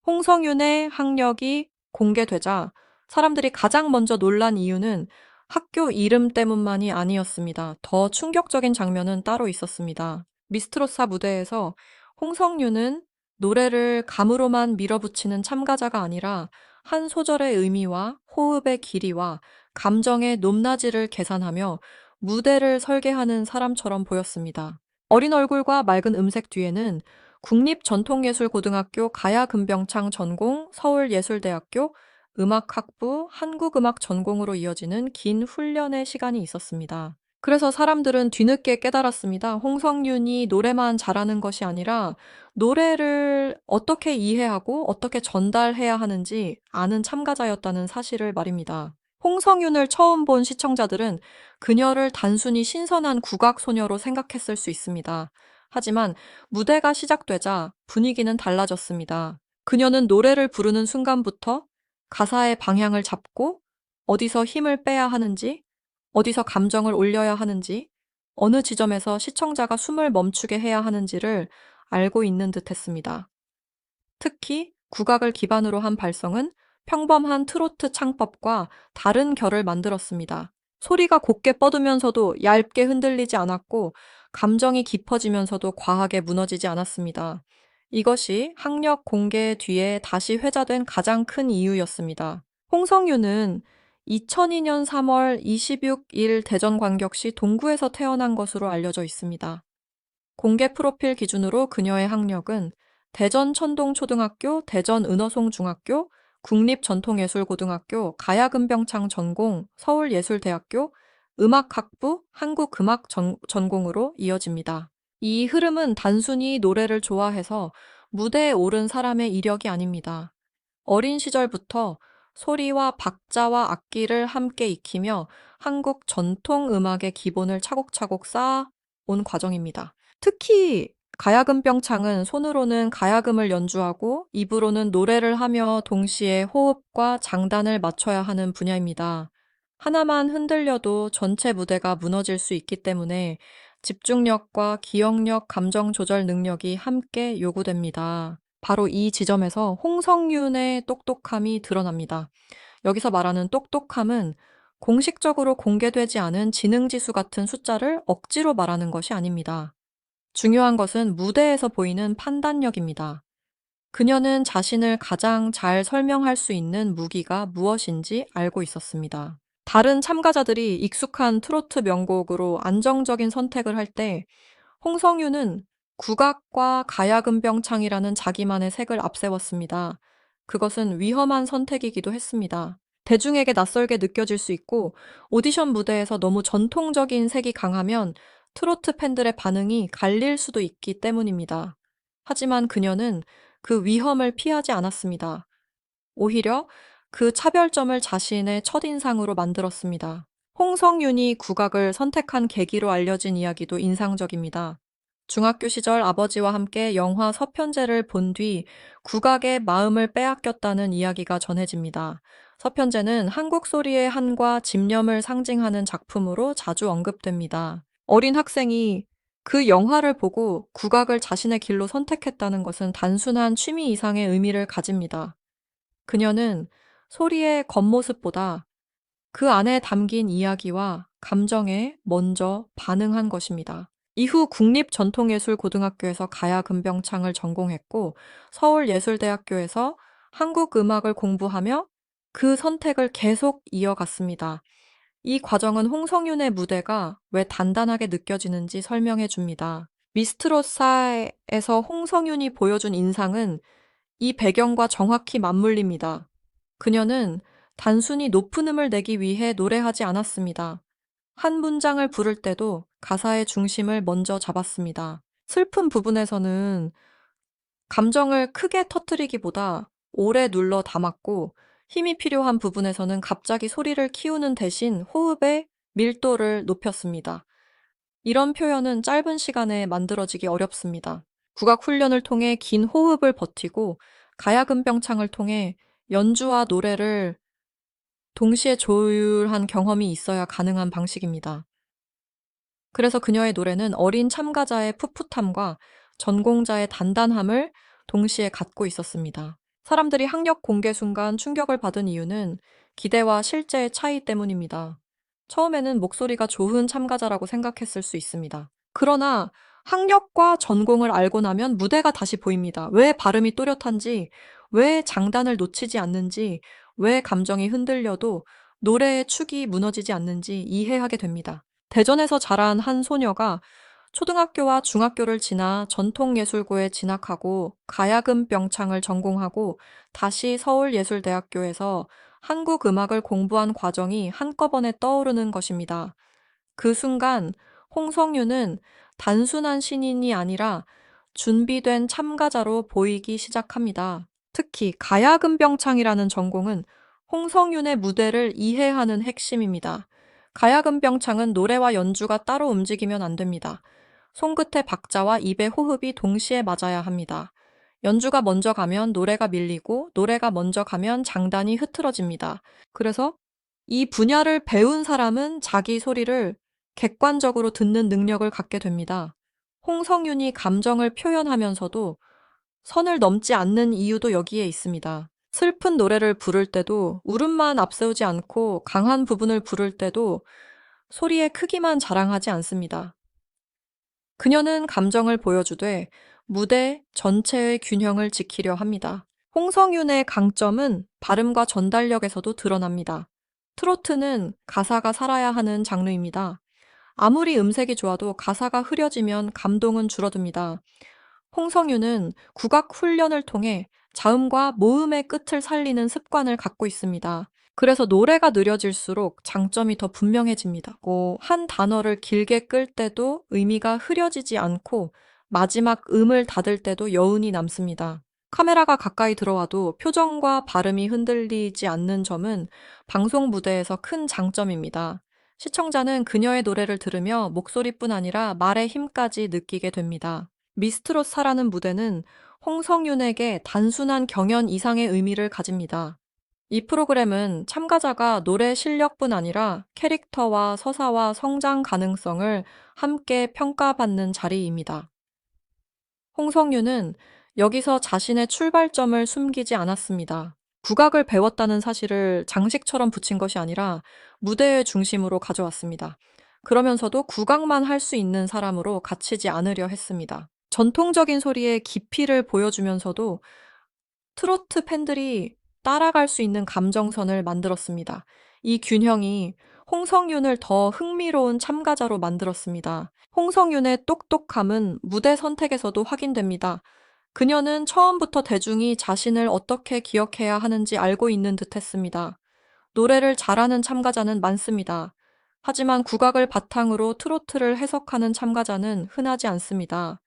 홍성윤의 학력이 공개되자 사람들이 가장 먼저 놀란 이유는 학교 이름 때문만이 아니었습니다. 더 충격적인 장면은 따로 있었습니다. 미스트롯사 무대에서 홍성윤은 노래를 감으로만 밀어붙이는 참가자가 아니라 한 소절의 의미와 호흡의 길이와 감정의 높낮이를 계산하며 무대를 설계하는 사람처럼 보였습니다. 어린 얼굴과 맑은 음색 뒤에는 국립전통예술고등학교 가야금병창 전공, 서울예술대학교 음악학부 한국음악 전공으로 이어지는 긴 훈련의 시간이 있었습니다. 그래서 사람들은 뒤늦게 깨달았습니다. 홍성윤이 노래만 잘하는 것이 아니라 노래를 어떻게 이해하고 어떻게 전달해야 하는지 아는 참가자였다는 사실을 말입니다. 홍성윤을 처음 본 시청자들은 그녀를 단순히 신선한 국악소녀로 생각했을 수 있습니다. 하지만 무대가 시작되자 분위기는 달라졌습니다. 그녀는 노래를 부르는 순간부터 가사의 방향을 잡고 어디서 힘을 빼야 하는지, 어디서 감정을 올려야 하는지, 어느 지점에서 시청자가 숨을 멈추게 해야 하는지를 알고 있는 듯 했습니다. 특히 국악을 기반으로 한 발성은 평범한 트로트 창법과 다른 결을 만들었습니다. 소리가 곱게 뻗으면서도 얇게 흔들리지 않았고 감정이 깊어지면서도 과하게 무너지지 않았습니다. 이것이 학력 공개 뒤에 다시 회자된 가장 큰 이유였습니다. 홍성윤은 2002년 3월 26일 대전광역시 동구에서 태어난 것으로 알려져 있습니다. 공개 프로필 기준으로 그녀의 학력은 대전천동초등학교, 대전은어송중학교, 국립전통예술고등학교, 가야금병창 전공, 서울예술대학교, 음악학부, 한국음악 전공으로 이어집니다. 이 흐름은 단순히 노래를 좋아해서 무대에 오른 사람의 이력이 아닙니다. 어린 시절부터 소리와 박자와 악기를 함께 익히며 한국 전통 음악의 기본을 차곡차곡 쌓아온 과정입니다. 특히 가야금병창은 손으로는 가야금을 연주하고 입으로는 노래를 하며 동시에 호흡과 장단을 맞춰야 하는 분야입니다. 하나만 흔들려도 전체 무대가 무너질 수 있기 때문에 집중력과 기억력, 감정 조절 능력이 함께 요구됩니다. 바로 이 지점에서 홍성윤의 똑똑함이 드러납니다. 여기서 말하는 똑똑함은 공식적으로 공개되지 않은 지능지수 같은 숫자를 억지로 말하는 것이 아닙니다. 중요한 것은 무대에서 보이는 판단력입니다. 그녀는 자신을 가장 잘 설명할 수 있는 무기가 무엇인지 알고 있었습니다. 다른 참가자들이 익숙한 트로트 명곡으로 안정적인 선택을 할 때 홍성윤은 국악과 가야금병창이라는 자기만의 색을 앞세웠습니다. 그것은 위험한 선택이기도 했습니다. 대중에게 낯설게 느껴질 수 있고 오디션 무대에서 너무 전통적인 색이 강하면 트로트 팬들의 반응이 갈릴 수도 있기 때문입니다. 하지만 그녀는 그 위험을 피하지 않았습니다. 오히려 그 차별점을 자신의 첫인상으로 만들었습니다. 홍성윤이 국악을 선택한 계기로 알려진 이야기도 인상적입니다. 중학교 시절 아버지와 함께 영화 서편제를 본 뒤 국악의 마음을 빼앗겼다는 이야기가 전해집니다. 서편제는 한국 소리의 한과 집념을 상징하는 작품으로 자주 언급됩니다. 어린 학생이 그 영화를 보고 국악을 자신의 길로 선택했다는 것은 단순한 취미 이상의 의미를 가집니다. 그녀는 소리의 겉모습보다 그 안에 담긴 이야기와 감정에 먼저 반응한 것입니다. 이후 국립전통예술고등학교에서 가야금병창을 전공했고 서울예술대학교에서 한국음악을 공부하며 그 선택을 계속 이어갔습니다. 이 과정은 홍성윤의 무대가 왜 단단하게 느껴지는지 설명해 줍니다. 미스트롯사에서 홍성윤이 보여준 인상은 이 배경과 정확히 맞물립니다. 그녀는 단순히 높은 음을 내기 위해 노래하지 않았습니다. 한 문장을 부를 때도 가사의 중심을 먼저 잡았습니다. 슬픈 부분에서는 감정을 크게 터뜨리기보다 오래 눌러 담았고 힘이 필요한 부분에서는 갑자기 소리를 키우는 대신 호흡의 밀도를 높였습니다. 이런 표현은 짧은 시간에 만들어지기 어렵습니다. 국악 훈련을 통해 긴 호흡을 버티고 가야금병창을 통해 연주와 노래를 동시에 조율한 경험이 있어야 가능한 방식입니다. 그래서 그녀의 노래는 어린 참가자의 풋풋함과 전공자의 단단함을 동시에 갖고 있었습니다. 사람들이 학력 공개 순간 충격을 받은 이유는 기대와 실제의 차이 때문입니다. 처음에는 목소리가 좋은 참가자라고 생각했을 수 있습니다. 그러나 학력과 전공을 알고 나면 무대가 다시 보입니다. 왜 발음이 또렷한지, 왜 장단을 놓치지 않는지, 왜 감정이 흔들려도 노래의 축이 무너지지 않는지 이해하게 됩니다. 대전에서 자란 한 소녀가 초등학교와 중학교를 지나 전통예술고에 진학하고 가야금병창을 전공하고 다시 서울예술대학교에서 한국음악을 공부한 과정이 한꺼번에 떠오르는 것입니다. 그 순간 홍성유는 단순한 신인이 아니라 준비된 참가자로 보이기 시작합니다. 특히 가야금병창이라는 전공은 홍성윤의 무대를 이해하는 핵심입니다. 가야금병창은 노래와 연주가 따로 움직이면 안 됩니다. 손끝의 박자와 입의 호흡이 동시에 맞아야 합니다. 연주가 먼저 가면 노래가 밀리고 노래가 먼저 가면 장단이 흐트러집니다. 그래서 이 분야를 배운 사람은 자기 소리를 객관적으로 듣는 능력을 갖게 됩니다. 홍성윤이 감정을 표현하면서도 선을 넘지 않는 이유도 여기에 있습니다. 슬픈 노래를 부를 때도 울음만 앞세우지 않고 강한 부분을 부를 때도 소리의 크기만 자랑하지 않습니다. 그녀는 감정을 보여주되 무대 전체의 균형을 지키려 합니다. 홍성윤의 강점은 발음과 전달력에서도 드러납니다. 트로트는 가사가 살아야 하는 장르입니다. 아무리 음색이 좋아도 가사가 흐려지면 감동은 줄어듭니다. 홍성윤은 국악 훈련을 통해 자음과 모음의 끝을 살리는 습관을 갖고 있습니다. 그래서 노래가 느려질수록 장점이 더 분명해집니다. 한 단어를 길게 끌 때도 의미가 흐려지지 않고 마지막 음을 닫을 때도 여운이 남습니다. 카메라가 가까이 들어와도 표정과 발음이 흔들리지 않는 점은 방송 무대에서 큰 장점입니다. 시청자는 그녀의 노래를 들으며 목소리뿐 아니라 말의 힘까지 느끼게 됩니다. 미스트롯사라는 무대는 홍성윤에게 단순한 경연 이상의 의미를 가집니다. 이 프로그램은 참가자가 노래 실력뿐 아니라 캐릭터와 서사와 성장 가능성을 함께 평가받는 자리입니다. 홍성윤은 여기서 자신의 출발점을 숨기지 않았습니다. 국악을 배웠다는 사실을 장식처럼 붙인 것이 아니라 무대의 중심으로 가져왔습니다. 그러면서도 국악만 할 수 있는 사람으로 갇히지 않으려 했습니다. 전통적인 소리의 깊이를 보여주면서도 트로트 팬들이 따라갈 수 있는 감정선을 만들었습니다. 이 균형이 홍성윤을 더 흥미로운 참가자로 만들었습니다. 홍성윤의 똑똑함은 무대 선택에서도 확인됩니다. 그녀는 처음부터 대중이 자신을 어떻게 기억해야 하는지 알고 있는 듯 했습니다. 노래를 잘하는 참가자는 많습니다. 하지만 국악을 바탕으로 트로트를 해석하는 참가자는 흔하지 않습니다.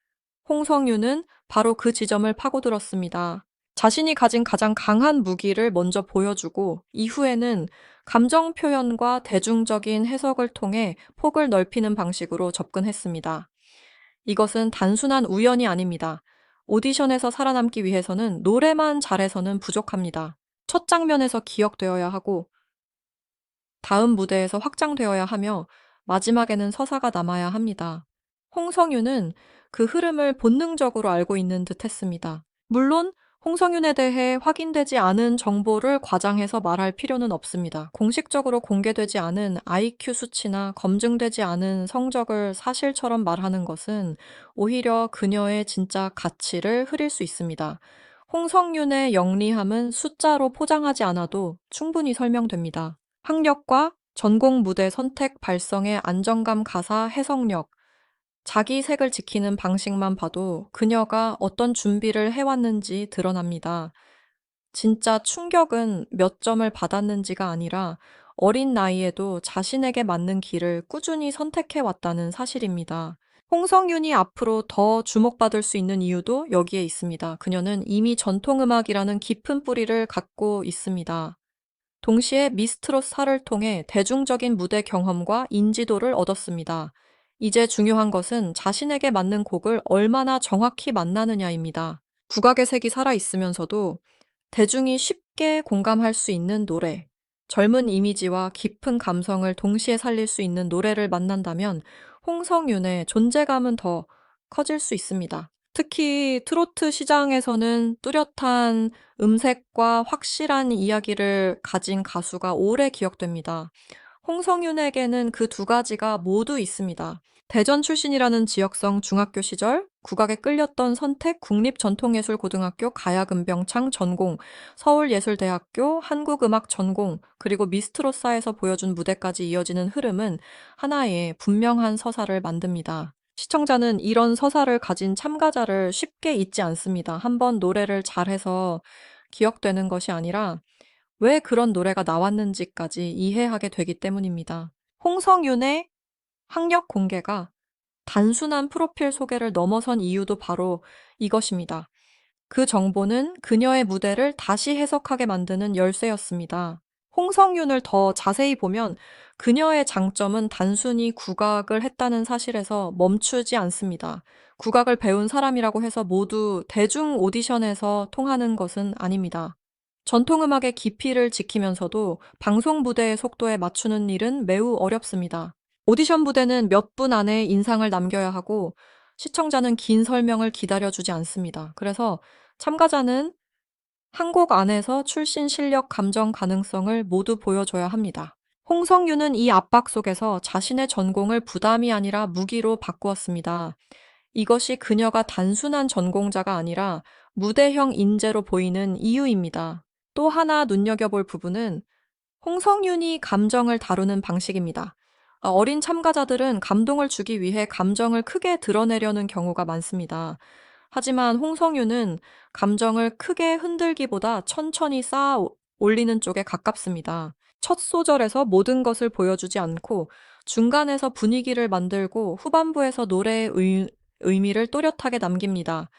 홍성윤은 바로 그 지점을 파고들었습니다. 자신이 가진 가장 강한 무기를 먼저 보여주고 이후에는 감정 표현과 대중적인 해석을 통해 폭을 넓히는 방식으로 접근했습니다. 이것은 단순한 우연이 아닙니다. 오디션에서 살아남기 위해서는 노래만 잘해서는 부족합니다. 첫 장면에서 기억되어야 하고 다음 무대에서 확장되어야 하며 마지막에는 서사가 남아야 합니다. 홍성윤은 그 흐름을 본능적으로 알고 있는 듯 했습니다. 물론 홍성윤에 대해 확인되지 않은 정보를 과장해서 말할 필요는 없습니다. 공식적으로 공개되지 않은 IQ 수치나 검증되지 않은 성적을 사실처럼 말하는 것은 오히려 그녀의 진짜 가치를 흐릴 수 있습니다. 홍성윤의 영리함은 숫자로 포장하지 않아도 충분히 설명됩니다. 학력과 전공 무대 선택 발성의 안정감 가사 해석력, 자기 색을 지키는 방식만 봐도 그녀가 어떤 준비를 해왔는지 드러납니다. 진짜 충격은 몇 점을 받았는지가 아니라 어린 나이에도 자신에게 맞는 길을 꾸준히 선택해왔다는 사실입니다. 홍성윤이 앞으로 더 주목받을 수 있는 이유도 여기에 있습니다. 그녀는 이미 전통음악이라는 깊은 뿌리를 갖고 있습니다. 동시에 미스트롯사를 통해 대중적인 무대 경험과 인지도를 얻었습니다. 이제 중요한 것은 자신에게 맞는 곡을 얼마나 정확히 만나느냐입니다. 국악의 색이 살아있으면서도 대중이 쉽게 공감할 수 있는 노래, 젊은 이미지와 깊은 감성을 동시에 살릴 수 있는 노래를 만난다면 홍성윤의 존재감은 더 커질 수 있습니다. 특히 트로트 시장에서는 뚜렷한 음색과 확실한 이야기를 가진 가수가 오래 기억됩니다. 홍성윤에게는 그 두 가지가 모두 있습니다. 대전 출신이라는 지역성 중학교 시절, 국악에 끌렸던 선택 국립전통예술고등학교 가야금병창 전공, 서울예술대학교 한국음악 전공, 그리고 미스트로사에서 보여준 무대까지 이어지는 흐름은 하나의 분명한 서사를 만듭니다. 시청자는 이런 서사를 가진 참가자를 쉽게 잊지 않습니다. 한번 노래를 잘해서 기억되는 것이 아니라 왜 그런 노래가 나왔는지까지 이해하게 되기 때문입니다. 홍성윤의 학력 공개가 단순한 프로필 소개를 넘어선 이유도 바로 이것입니다. 그 정보는 그녀의 무대를 다시 해석하게 만드는 열쇠였습니다. 홍성윤을 더 자세히 보면 그녀의 장점은 단순히 국악을 했다는 사실에서 멈추지 않습니다. 국악을 배운 사람이라고 해서 모두 대중 오디션에서 통하는 것은 아닙니다. 전통음악의 깊이를 지키면서도 방송 무대의 속도에 맞추는 일은 매우 어렵습니다. 오디션 무대는 몇 분 안에 인상을 남겨야 하고 시청자는 긴 설명을 기다려주지 않습니다. 그래서 참가자는 한 곡 안에서 출신 실력, 감정 가능성을 모두 보여줘야 합니다. 홍성윤은 이 압박 속에서 자신의 전공을 부담이 아니라 무기로 바꾸었습니다. 이것이 그녀가 단순한 전공자가 아니라 무대형 인재로 보이는 이유입니다. 또 하나 눈여겨볼 부분은 홍성윤이 감정을 다루는 방식입니다. 어린 참가자들은 감동을 주기 위해 감정을 크게 드러내려는 경우가 많습니다. 하지만 홍성윤은 감정을 크게 흔들기보다 천천히 쌓아 올리는 쪽에 가깝습니다. 첫 소절에서 모든 것을 보여주지 않고 중간에서 분위기를 만들고 후반부에서 노래의 의미를 또렷하게 남깁니다.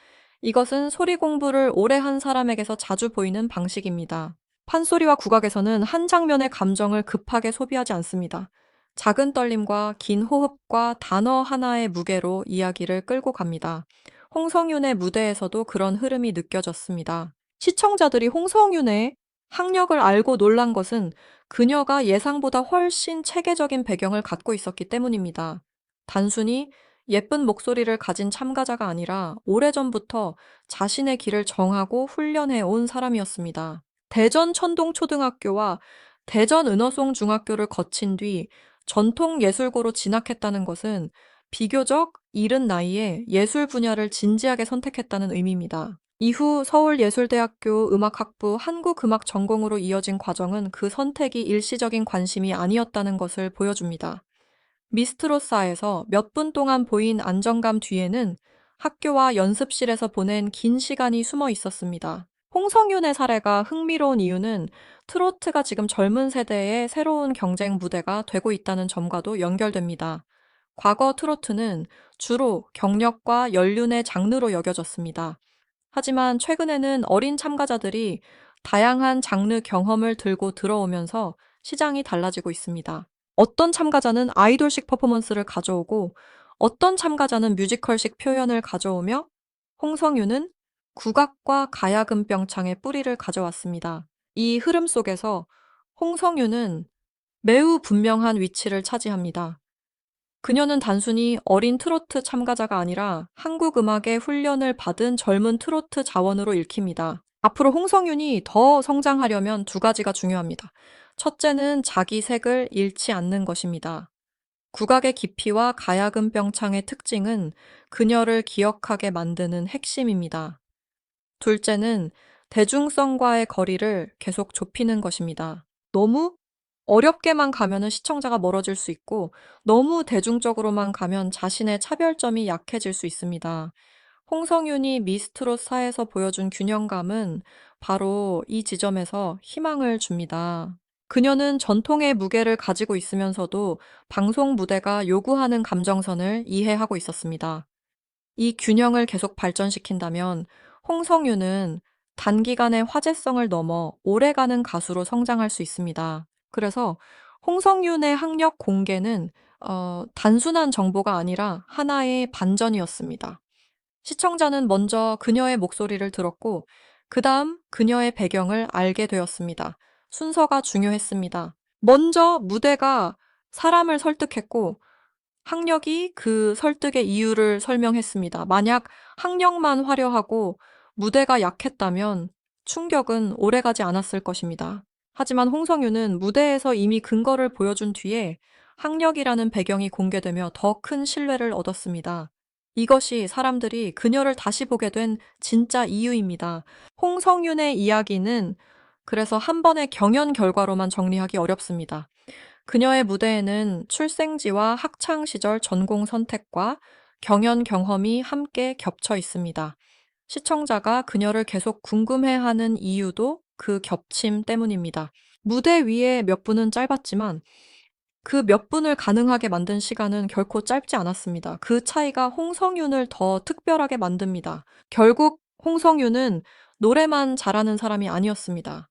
이것은 소리 공부를 오래 한 사람에게서 자주 보이는 방식입니다. 판소리와 국악에서는 한 장면의 감정을 급하게 소비하지 않습니다. 작은 떨림과 긴 호흡과 단어 하나의 무게로 이야기를 끌고 갑니다. 홍성윤의 무대에서도 그런 흐름이 느껴졌습니다. 시청자들이 홍성윤의 학력을 알고 놀란 것은 그녀가 예상보다 훨씬 체계적인 배경을 갖고 있었기 때문입니다. 단순히 예쁜 목소리를 가진 참가자가 아니라 오래전부터 자신의 길을 정하고 훈련해 온 사람이었습니다. 대전 천동초등학교와 대전 은어송 중학교를 거친 뒤 전통예술고로 진학했다는 것은 비교적 이른 나이에 예술 분야를 진지하게 선택했다는 의미입니다. 이후 서울예술대학교 음악학부 한국음악 전공으로 이어진 과정은 그 선택이 일시적인 관심이 아니었다는 것을 보여줍니다. 미스트로사에서 몇 분 동안 보인 안정감 뒤에는 학교와 연습실에서 보낸 긴 시간이 숨어 있었습니다. 홍성윤의 사례가 흥미로운 이유는 트로트가 지금 젊은 세대의 새로운 경쟁 무대가 되고 있다는 점과도 연결됩니다. 과거 트로트는 주로 경력과 연륜의 장르로 여겨졌습니다. 하지만 최근에는 어린 참가자들이 다양한 장르 경험을 들고 들어오면서 시장이 달라지고 있습니다. 어떤 참가자는 아이돌식 퍼포먼스를 가져오고 어떤 참가자는 뮤지컬식 표현을 가져오며 홍성윤은 국악과 가야금병창의 뿌리를 가져왔습니다. 이 흐름 속에서 홍성윤은 매우 분명한 위치를 차지합니다. 그녀는 단순히 어린 트로트 참가자가 아니라 한국 음악의 훈련을 받은 젊은 트로트 자원으로 읽힙니다. 앞으로 홍성윤이 더 성장하려면 두 가지가 중요합니다. 첫째는 자기 색을 잃지 않는 것입니다. 국악의 깊이와 가야금병창의 특징은 그녀를 기억하게 만드는 핵심입니다. 둘째는 대중성과의 거리를 계속 좁히는 것입니다. 너무 어렵게만 가면은 시청자가 멀어질 수 있고 너무 대중적으로만 가면 자신의 차별점이 약해질 수 있습니다. 홍성윤이 미스트롯사에서 보여준 균형감은 바로 이 지점에서 희망을 줍니다. 그녀는 전통의 무게를 가지고 있으면서도 방송 무대가 요구하는 감정선을 이해하고 있었습니다. 이 균형을 계속 발전시킨다면 홍성윤은 단기간의 화제성을 넘어 오래가는 가수로 성장할 수 있습니다. 그래서 홍성윤의 학력 공개는 단순한 정보가 아니라 하나의 반전이었습니다. 시청자는 먼저 그녀의 목소리를 들었고 그 다음 그녀의 배경을 알게 되었습니다. 순서가 중요했습니다. 먼저 무대가 사람을 설득했고 학력이 그 설득의 이유를 설명했습니다. 만약 학력만 화려하고 무대가 약했다면 충격은 오래가지 않았을 것입니다. 하지만 홍성유는 무대에서 이미 근거를 보여준 뒤에 학력이라는 배경이 공개되며 더 큰 신뢰를 얻었습니다. 이것이 사람들이 그녀를 다시 보게 된 진짜 이유입니다. 홍성윤의 이야기는 그래서 한 번의 경연 결과로만 정리하기 어렵습니다. 그녀의 무대에는 출생지와 학창 시절 전공 선택과 경연 경험이 함께 겹쳐 있습니다. 시청자가 그녀를 계속 궁금해하는 이유도 그 겹침 때문입니다. 무대 위에 몇 분은 짧았지만 그 몇 분을 가능하게 만든 시간은 결코 짧지 않았습니다. 그 차이가 홍성윤을 더 특별하게 만듭니다. 결국 홍성윤은 노래만 잘하는 사람이 아니었습니다.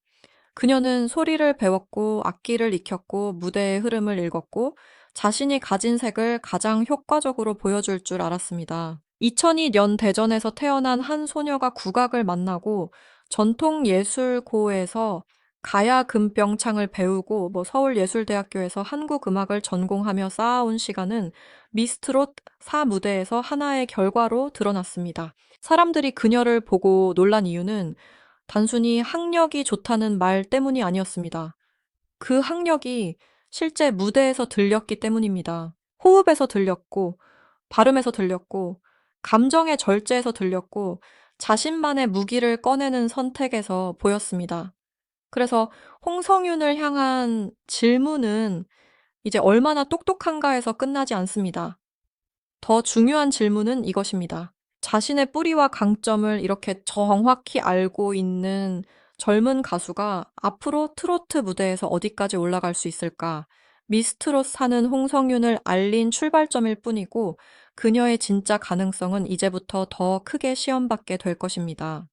그녀는 소리를 배웠고 악기를 익혔고 무대의 흐름을 읽었고 자신이 가진 색을 가장 효과적으로 보여줄 줄 알았습니다. 2002년 대전에서 태어난 한 소녀가 국악을 만나고 전통예술고에서 가야금병창을 배우고 서울예술대학교에서 한국음악을 전공하며 쌓아온 시간은 미스트롯 4무대에서 하나의 결과로 드러났습니다. 사람들이 그녀를 보고 놀란 이유는 단순히 학력이 좋다는 말 때문이 아니었습니다. 그 학력이 실제 무대에서 들렸기 때문입니다. 호흡에서 들렸고, 발음에서 들렸고, 감정의 절제에서 들렸고, 자신만의 무기를 꺼내는 선택에서 보였습니다. 그래서 홍성윤을 향한 질문은 이제 얼마나 똑똑한가에서 끝나지 않습니다. 더 중요한 질문은 이것입니다. 자신의 뿌리와 강점을 이렇게 정확히 알고 있는 젊은 가수가 앞으로 트로트 무대에서 어디까지 올라갈 수 있을까? 미스트롯 사는 홍성윤을 알린 출발점일 뿐이고 그녀의 진짜 가능성은 이제부터 더 크게 시험받게 될 것입니다.